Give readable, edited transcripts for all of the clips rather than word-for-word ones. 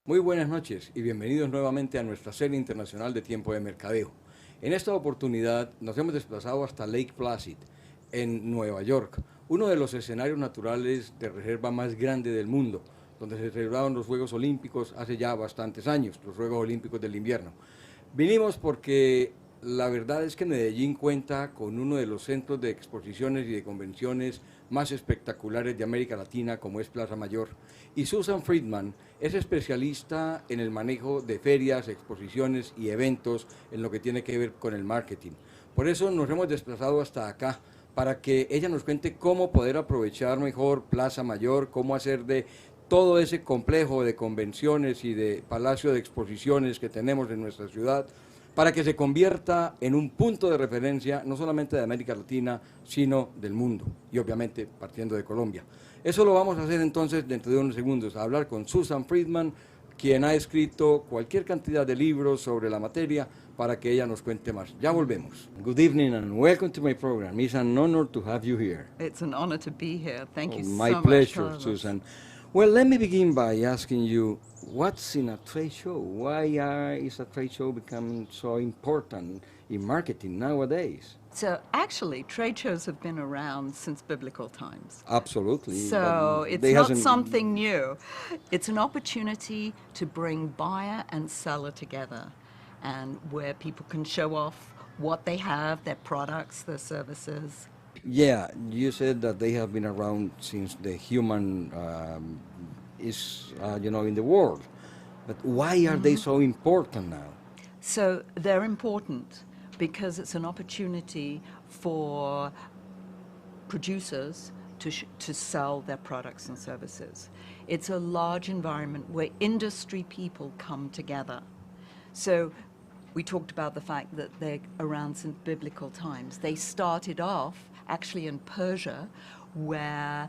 Muy buenas noches y bienvenidos nuevamente a nuestra serie internacional de Tiempo de Mercadeo. En esta oportunidad nos hemos desplazado hasta Lake Placid, en Nueva York, uno de los escenarios naturales de reserva más grande del mundo, donde se celebraron los Juegos Olímpicos hace ya bastantes años, los Juegos Olímpicos del invierno. Vinimos porque la verdad es que Medellín cuenta con uno de los centros de exposiciones y de convenciones más espectaculares de América Latina, como es Plaza Mayor. Y Susan Friedman es especialista en el manejo de ferias, exposiciones y eventos en lo que tiene que ver con el marketing. Por eso nos hemos desplazado hasta acá, para que ella nos cuente cómo poder aprovechar mejor Plaza Mayor, cómo hacer de todo ese complejo de convenciones y de palacio de exposiciones que tenemos en nuestra ciudad, para que se convierta en un punto de referencia no solamente de América Latina, sino del mundo, y obviamente partiendo de Colombia. Eso lo vamos a hacer entonces dentro de unos segundos, a hablar con Susan Friedman, quien ha escrito cualquier cantidad de libros sobre la materia, para que ella nos cuente más. Ya volvemos. Good evening and welcome to my program. It's an honor to have you here. It's an honor to be here. Thank you so My much, pleasure, Carlos. Susan. Well, let me begin by asking you, what's in a trade show? Why is a trade show becoming so important in marketing nowadays? So actually, trade shows have been around since biblical times. Absolutely. So but it's they not hasn't- something new. It's an opportunity to bring buyer and seller together, and where people can show off what they have, their products, their services. Yeah, you said that they have been around since the human in the world. But why are they so important now? So they're important because it's an opportunity for producers to sell their products and services. It's a large environment where industry people come together. So we talked about the fact that they're around since biblical times. They started off actually in Persia, where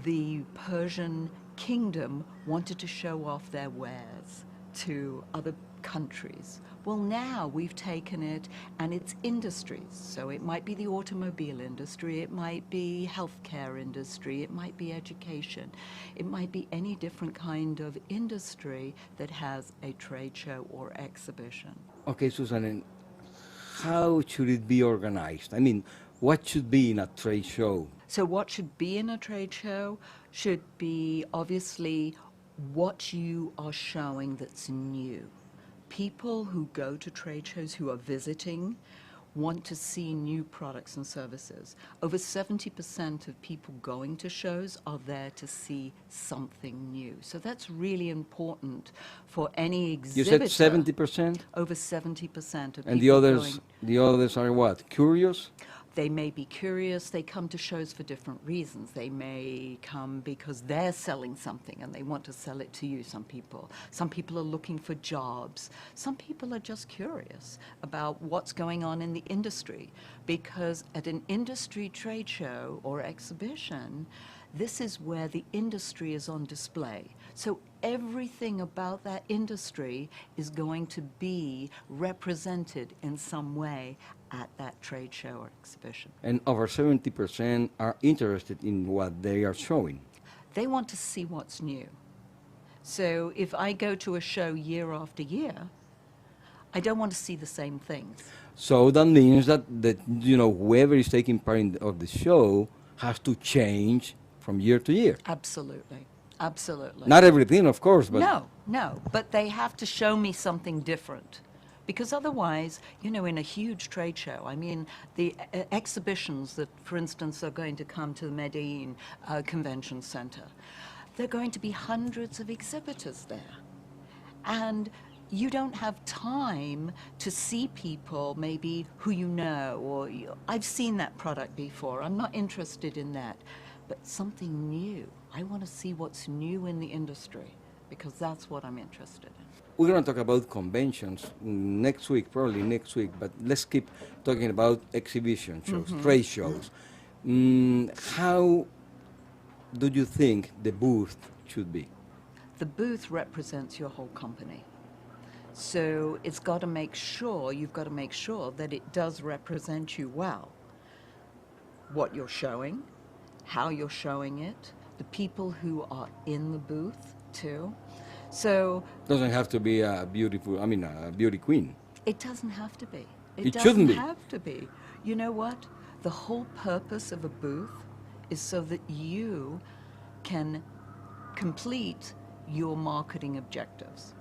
the Persian kingdom wanted to show off their wares to other countries. Well, now we've taken it and it's industries. So it might be the automobile industry, it might be healthcare industry, it might be education, it might be any different kind of industry that has a trade show or exhibition. Okay, Susan, and how should it be organized? I mean, what should be in a trade show? So what should be in a trade show should be obviously what you are showing that's new. People who go to trade shows, who are visiting, want to see new products and services. Over 70% of people going to shows are there to see something new. So that's really important for any exhibitor. You said 70%? Over 70% of And people the others are what? Curious? They may be curious. They come to shows for different reasons. They may come because they're selling something and they want to sell it to you, some people. Some people are looking for jobs. Some people are just curious about what's going on in the industry, because at an industry trade show or exhibition, this is where the industry is on display. So everything about that industry is going to be represented in some way at that trade show or exhibition. And over 70% are interested in what they are showing. They want to see what's new. So if I go to a show year after year, I don't want to see the same things. So that means that whoever is taking part of the show has to change from year to year. Absolutely. Absolutely. Not everything, of course, but No, but they have to show me something different. Because otherwise, in a huge trade show, I mean, the exhibitions that, for instance, are going to come to the Medellin Convention Center, there are going to be hundreds of exhibitors there. And you don't have time to see people maybe who you know, or I've seen that product before, I'm not interested in that. But something new. I want to see what's new in the industry, because that's what I'm interested in. we're going to talk about conventions next week, probably next week, but let's keep talking about exhibition shows, trade shows. How do you think the booth should be? The booth represents your whole company. So you've got to make sure that it does represent you well. What you're showing, how you're showing it, the people who are in the booth too. So Doesn't have to be a beautiful, I mean, a beauty queen. it doesn't have to be. It doesn't shouldn't be. have to be. You know what? The whole purpose of a booth is so that you can complete your marketing objectives,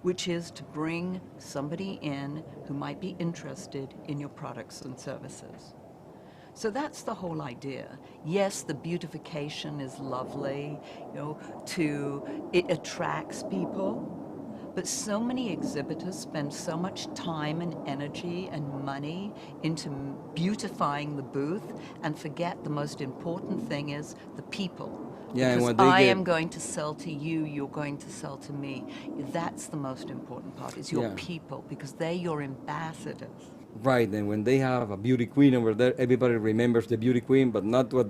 which is to bring somebody in who might be interested in your products and services. So that's the whole idea. Yes, the beautification is lovely, it attracts people, but so many exhibitors spend so much time and energy and money into beautifying the booth and forget the most important thing is the people. Yeah, and Because when they I get- am going to sell to you, you're going to sell to me. That's the most important part, is your Yeah. people, because they're your ambassadors. Right, and when they have a beauty queen over there, everybody remembers the beauty queen, but not what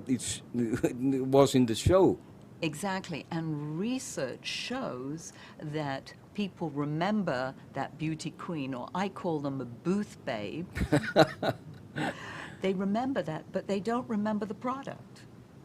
was in the show. Exactly, and research shows that people remember that beauty queen, or I call them a booth babe. They remember that, but they don't remember the product.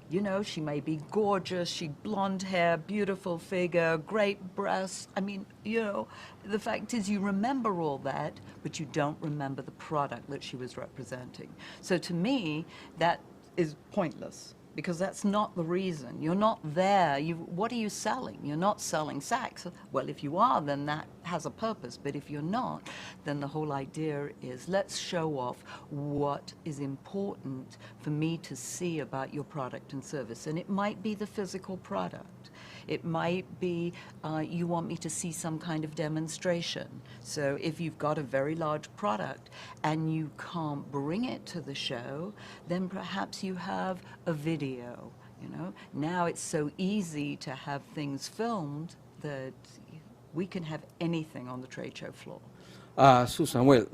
You know, she may be gorgeous, she blonde hair, beautiful figure, great breasts. I mean, the fact is you remember all that, but you don't remember the product that she was representing. So to me, that is pointless, because that's not the reason. You're not there. What are you selling? You're not selling sex. Well, if you are, then that has a purpose. But if you're not, then the whole idea is let's show off what is important for me to see about your product and service. And it might be the physical product. It might be you want me to see some kind of demonstration. So if you've got a very large product and you can't bring it to the show, then perhaps you have a video. Now it's so easy to have things filmed that we can have anything on the trade show floor. Susan, well,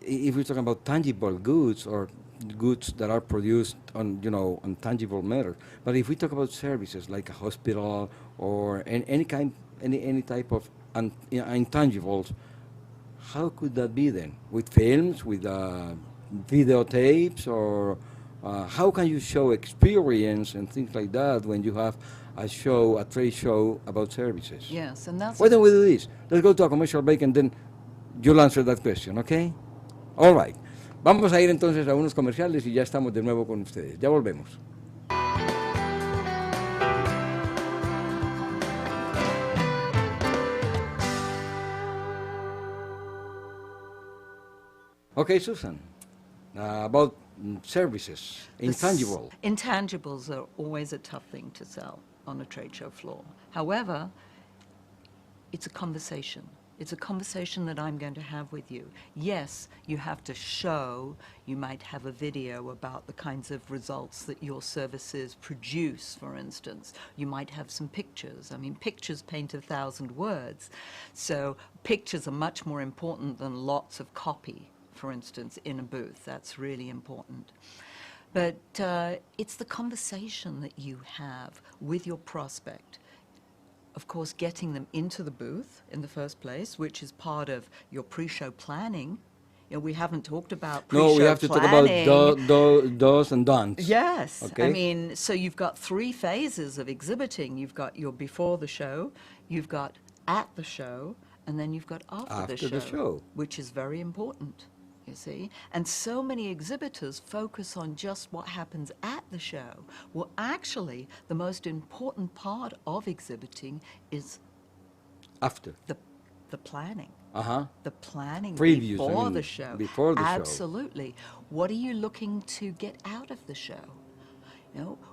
if we're talking about tangible goods or goods that are produced on tangible matter, but if we talk about services like a hospital or any type of intangibles, how could that be then? With films, with videotapes, or how can you show experience and things like that when you have a trade show about services? Yes, and that's... Why don't we do this? Let's go to a commercial break and then you'll answer that question, okay? All right. Vamos a ir entonces a unos comerciales y ya estamos de nuevo con ustedes. Ya volvemos. Okay, Susan, about services, intangible. Intangibles are always a tough thing to sell on a trade show floor. However, it's a conversation. It's a conversation that I'm going to have with you. Yes, you have to show, you might have a video about the kinds of results that your services produce, for instance. You might have some pictures. I mean, pictures paint 1,000 words. So pictures are much more important than lots of copy, for instance, in a booth. That's really important. But it's the conversation that you have with your prospect. Of course, getting them into the booth in the first place, which is part of your pre-show planning. We haven't talked about pre-show planning. No, we have to talk about do's and don'ts. Yes. Okay. I mean, so you've got 3 phases of exhibiting. You've got your before the show, you've got at the show, and then you've got after the show, which is very important. You see? And so many exhibitors focus on just what happens at the show. Well, actually, the most important part of exhibiting is After. the planning. Uh-huh. The planning Previews, before the show. Before the show. Absolutely. What are you looking to get out of the show?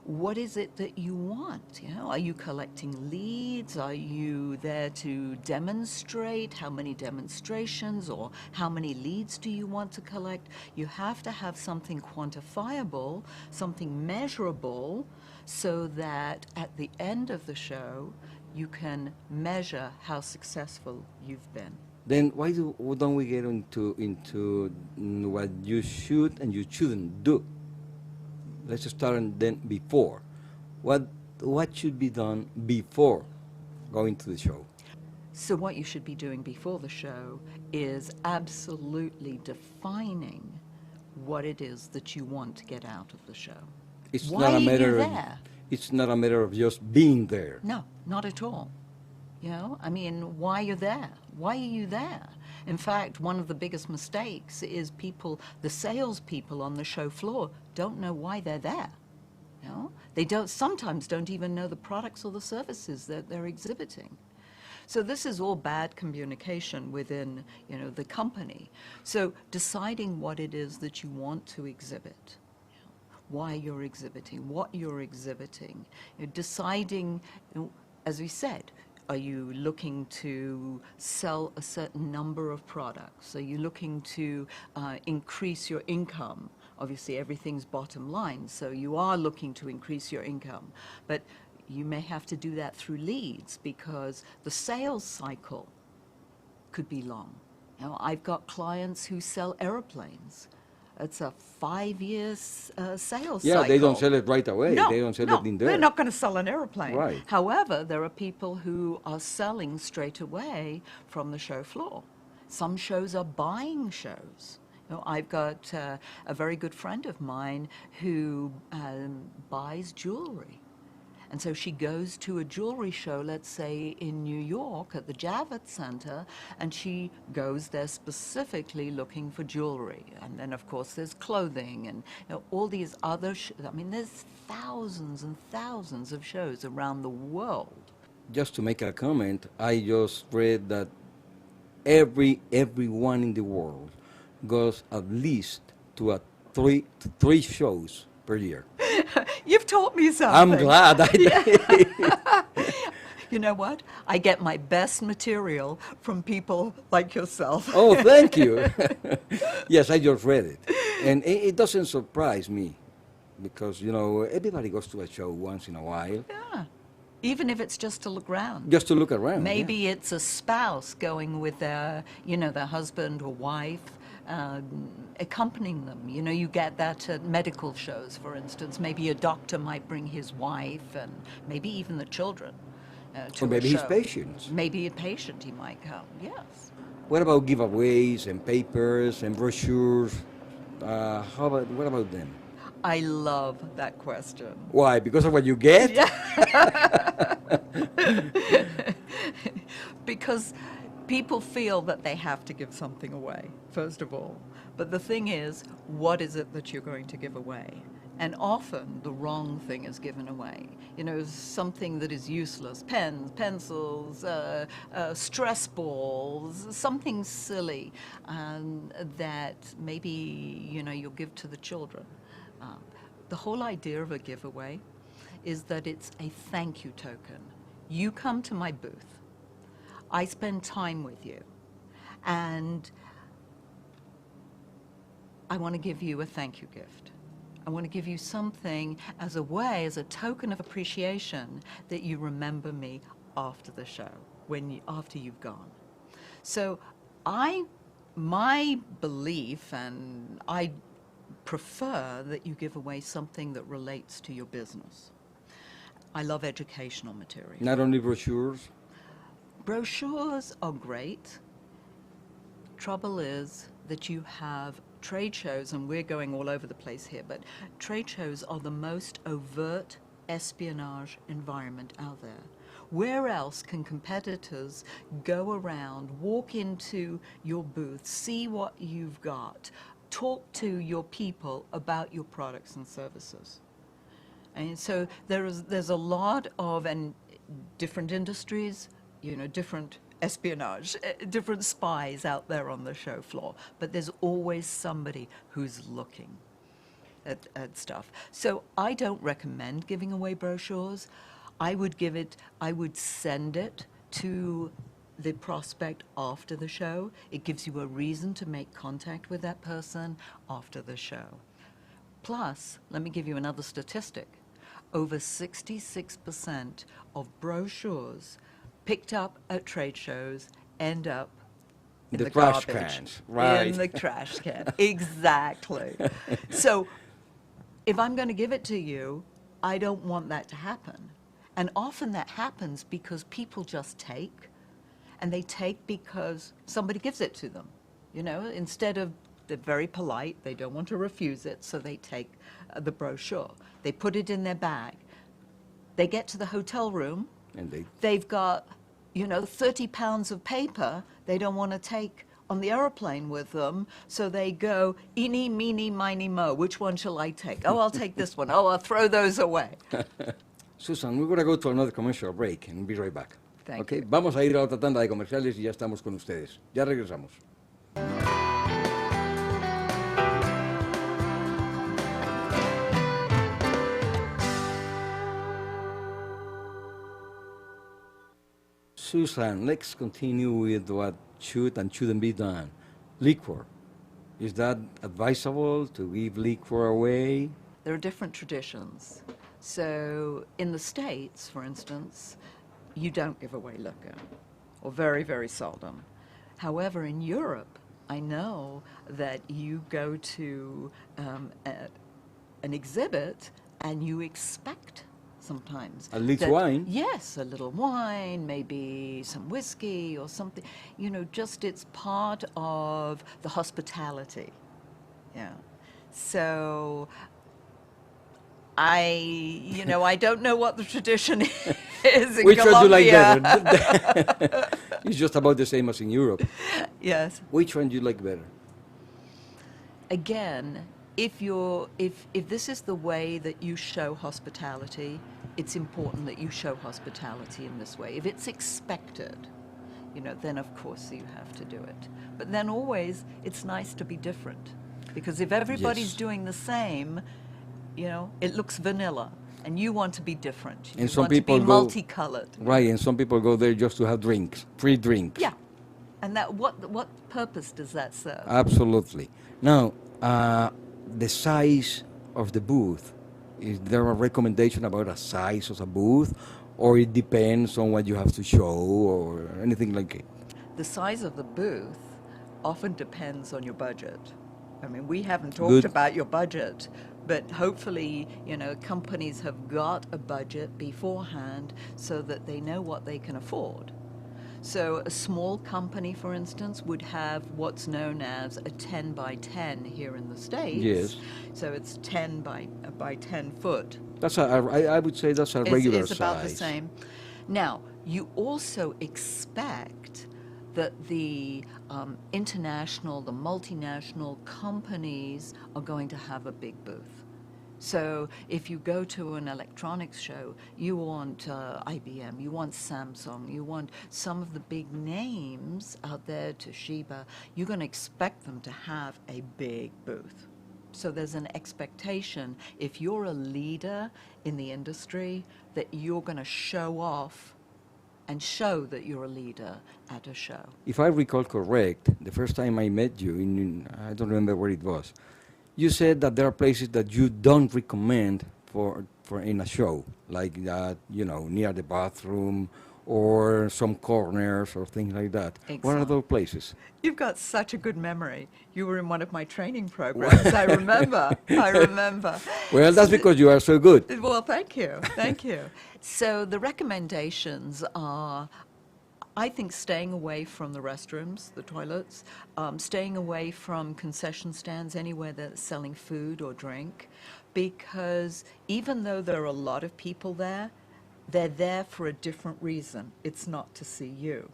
What is it that you want? Are you collecting leads? Are you there to demonstrate? How many demonstrations or how many leads do you want to collect? You have to have something quantifiable, something measurable, so that at the end of the show, you can measure how successful you've been. Then why don't we get into what you should and you shouldn't do? Let's start and then before. What should be done before going to the show? So what you should be doing before the show is absolutely defining what it is that you want to get out of the show. Why are you there? It's not a matter of just being there. No, not at all. You know, I mean, why are you there? Why are you there? In fact, one of the biggest mistakes is the salespeople on the show floor don't know why they're there. You know, they sometimes don't even know the products or the services that they're exhibiting. So this is all bad communication within, the company. So deciding what it is that you want to exhibit, why you're exhibiting, what you're exhibiting, deciding, as we said, are you looking to sell a certain number of products? Are you looking to increase your income? Obviously, everything's bottom line, so you are looking to increase your income. But you may have to do that through leads because the sales cycle could be long. I've got clients who sell airplanes. It's a 5-year sales cycle. Yeah, they don't sell it right away. No, they don't sell no, it in there. they're not going to sell an airplane. Right. However, there are people who are selling straight away from the show floor. Some shows are buying shows. I've got a very good friend of mine who buys jewelry. And so she goes to a jewelry show, let's say in New York at the Javits Center, and she goes there specifically looking for jewelry. And then, of course, there's clothing and all these other there's thousands and thousands of shows around the world. Just to make a comment, I just read that everyone in the world goes at least to three shows per year. You've taught me something. I'm glad I did. You know what? I get my best material from people like yourself. Oh, thank you. Yes, I just read it. And it doesn't surprise me because, everybody goes to a show once in a while. Yeah. Even if it's just to look around. Just to look around. Maybe it's a spouse going with their husband or wife. Accompanying them. You get that at medical shows, for instance. Maybe a doctor might bring his wife and maybe even the children to or maybe a his show. patients. Maybe a patient he might come, yes. What about giveaways and papers and brochures? What about them? I love that question. Why? Because of what you get? Yeah. Because people feel that they have to give something away, first of all. But the thing is, what is it that you're going to give away? And often the wrong thing is given away. Something that is useless, pens, pencils, stress balls, something silly that maybe, you'll give to the children. The whole idea of a giveaway is that it's a thank you token. You come to my booth. I spend time with you, and I want to give you a thank you gift. I want to give you something as a way, as a token of appreciation that you remember me after the show, after you've gone. So my belief, and I prefer that you give away something that relates to your business. I love educational material. Not only brochures? Brochures are great. Trouble is that you have trade shows, and we're going all over the place here, but trade shows are the most overt espionage environment out there. Where else can competitors go around, walk into your booth, see what you've got, talk to your people about your products and services? And so there's a lot of, and different industries, different espionage, different spies out there on the show floor, but there's always somebody who's looking at stuff. So I don't recommend giving away brochures. I would send it to the prospect after the show. It gives you a reason to make contact with that person after the show. Plus, let me give you another statistic. Over 66% of brochures picked up at trade shows end up in the trash garbage. cans, right? In the trash can, exactly. So if I'm going to give it to you, I don't want that to happen. And often that happens because people just take, and they take because somebody gives it to them. Instead of, they're very polite, they don't want to refuse it, so they take the brochure. They put it in their bag. They get to the hotel room, And they've got, 30 pounds of paper they don't want to take on the aeroplane with them, so they go, eeny, meeny, miny, mo, which one shall I take? Oh, I'll take this one. Oh, I'll throw those away. Susan, we're going to go to another commercial break and be right back. Thank Okay, you. vamos a ir a otra tanda de comerciales y ya estamos con ustedes. Ya regresamos. Susan, let's continue with what should and shouldn't be done. Liquor. Is that advisable to give liquor away? There are different traditions. So in the States, for instance, you don't give away liquor, or very, very seldom. However, in Europe, I know that you go to an exhibit and you expect sometimes. At least wine? Yes, a little wine, maybe some whiskey or something. Just it's part of the hospitality. Yeah. So I don't know what the tradition is in Which one do you like Colombia. better? It's just about the same as in Europe. Yes. Which one do you like better? Again, if this is the way that you show hospitality, it's important that you show hospitality in this way. If it's expected, then of course you have to do it. But then always, it's nice to be different. Because if everybody's Yes. doing the same, it looks vanilla. And you want to be different. You And some want to people be go- multicolored. Right, and some people go there just to have drinks, free drinks. Yeah. And that what purpose does that serve? Absolutely. Now, the size of the booth, is there a recommendation about a size of a booth, or it depends on what you have to show, or anything like it? The size of the booth often depends on your budget. I mean, we haven't talked Good. about your budget, but hopefully, companies have got a budget beforehand so that they know what they can afford. So a small company, for instance, would have what's known as a 10 by 10 here in the States. Yes. So it's 10 by 10 foot. That's I would say that's a regular It's about the size. same. Now, you also expect that the international, the multinational companies are going to have a big booth. So if you go to an electronics show, you want IBM, you want Samsung, you want some of the big names out there, Toshiba, you're going to expect them to have a big booth. So there's an expectation, if you're a leader in the industry, that you're going to show off and show that you're a leader at a show. If I recall correct, the first time I met you, I don't remember where it was, you said that there are places that you don't recommend for in a show, like that, near the bathroom or some corners or things like that. What are Excellent. those places? You've got such a good memory. You were in one of my training programs. I remember. I remember. Well, that's because you are so good. Well, thank you. Thank you. So the recommendations are, I think, staying away from the restrooms, the toilets, staying away from concession stands, anywhere that's selling food or drink, because even though there are a lot of people there, they're there for a different reason. It's not to see you.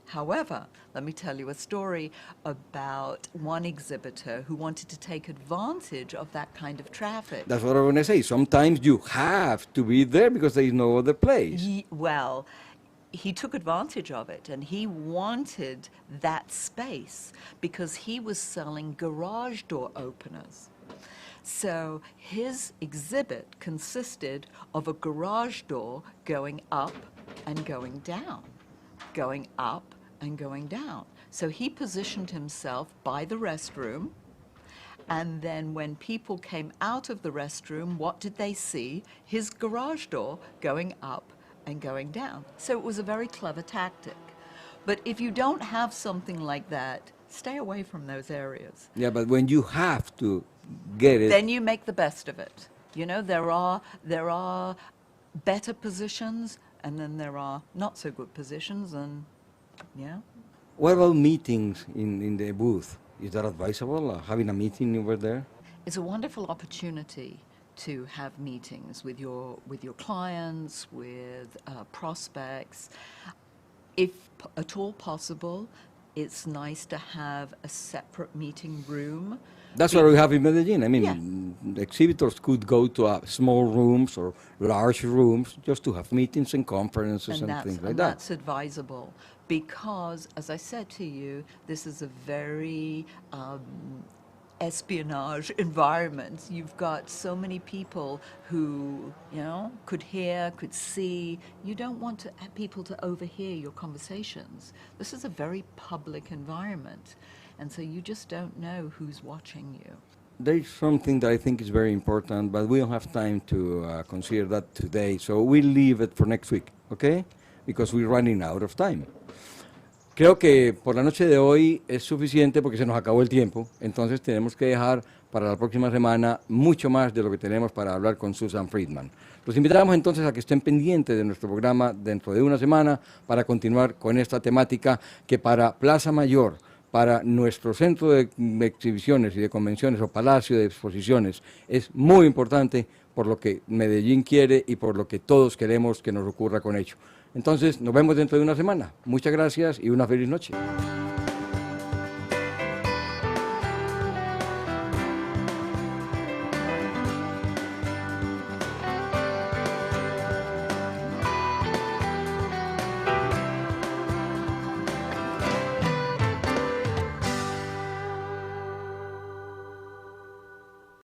However, let me tell you a story about one exhibitor who wanted to take advantage of that kind of traffic. That's what I want to say. Sometimes you have to be there because there is no other place. Well, he took advantage of it, and he wanted that space because he was selling garage door openers. So his exhibit consisted of a garage door going up and going down, going up and going down. So he positioned himself by the restroom, and then when people came out of the restroom, what did they see? His garage door going up and going down. So it was a very clever tactic. But if you don't have something like that, stay away from those areas. Yeah, but when you have to get it, Then you make the best of it. There are better positions, and then there are not so good positions, and yeah. what about meetings in the booth? Is that advisable, having a meeting over there? It's a wonderful opportunity to have meetings with your clients, with prospects. if at all possible, it's nice to have a separate meeting room. That's what we have in Medellin. I mean, Yeah. exhibitors could go to small rooms or large rooms just to have meetings and conferences and things like that. That's advisable because, as I said to you, this is a very espionage environment. You've got so many people who, could hear, could see. You don't want people to overhear your conversations. This is a very public environment, and so you just don't know who's watching you. There's something that I think is very important, but we don't have time to consider that today, so we'll leave it for next week, okay? Because we're running out of time. Creo que por la noche de hoy es suficiente porque se nos acabó el tiempo, entonces tenemos que dejar para la próxima semana mucho más de lo que tenemos para hablar con Susan Friedman. Los invitamos entonces a que estén pendientes de nuestro programa dentro de una semana para continuar con esta temática que para Plaza Mayor, para nuestro centro de exhibiciones y de convenciones o palacio de exposiciones es muy importante por lo que Medellín quiere y por lo que todos queremos que nos ocurra con ello. Entonces, nos vemos dentro de una semana. Muchas gracias y una feliz noche.